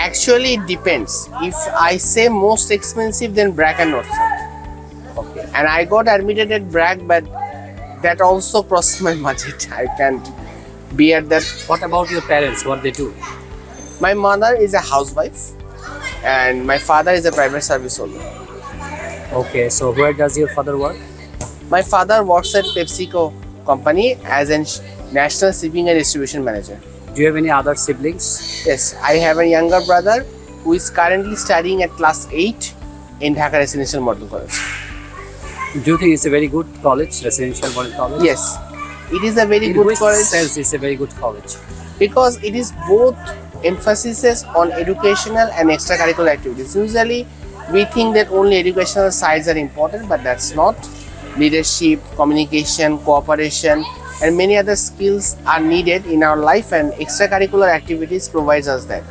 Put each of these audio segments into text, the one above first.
Actually, it depends. If I say most expensive, then Bragg and North South. Okay. And I got admitted at Bragg, but that also crossed my budget. I can't be at that. What about your parents? What they do? My mother is a housewife, and my father is a private service owner. Okay, so where does your father work? My father works at PepsiCo company as a national shipping and distribution manager. Do you have any other siblings? Yes, I have a younger brother who is currently studying at class 8 in Dhaka Residential Model College. Do you think it's a very good college, residential model college? Yes, it is a very In good which college sense it's a very good college? because it is both emphasis on educational and extracurricular activities. Usually, we think that only educational sides are important, but that's not. Leadership, communication, cooperation, and many other skills are needed in our life, and extracurricular activities provides us that.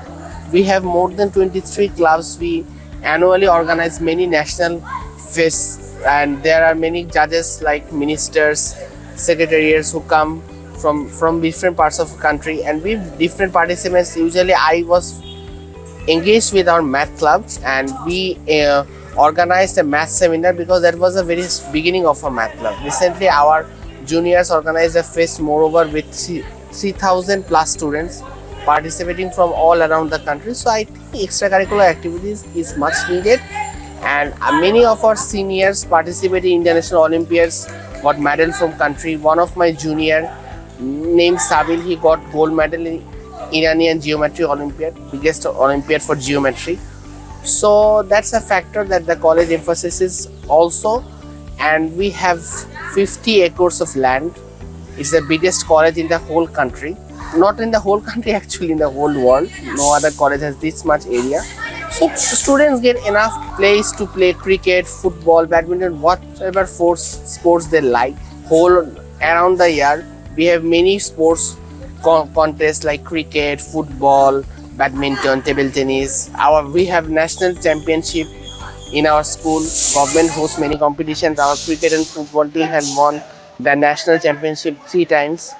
We have more than 23 clubs. We annually organize many national fests, and there are many judges like ministers, secretariats who come from different parts of the country, and with different participants. Usually I was engaged with our math clubs, and we organized a math seminar because that was the very beginning of our math club. Recently our juniors organized a fest moreover with 3,000 plus students participating from all around the country. So I think extracurricular activities is much needed, and many of our seniors participated in international Olympiads, got medal from country. One of my junior named Sabil, he got gold medal in Iranian Geometry Olympiad, biggest Olympiad for geometry. So that's a factor that the college emphasizes also. And we have 50 acres of land. It's the biggest college in the whole country. Not in the whole country, actually in the whole world. No other college has this much area. So students get enough place to play cricket, football, badminton, whatever sports they like. Whole around the year, we have many sports contests like cricket, football, badminton, table tennis. We have national championship in our school. Government hosts many competitions. Our cricket and football team have won the national championship 3 times.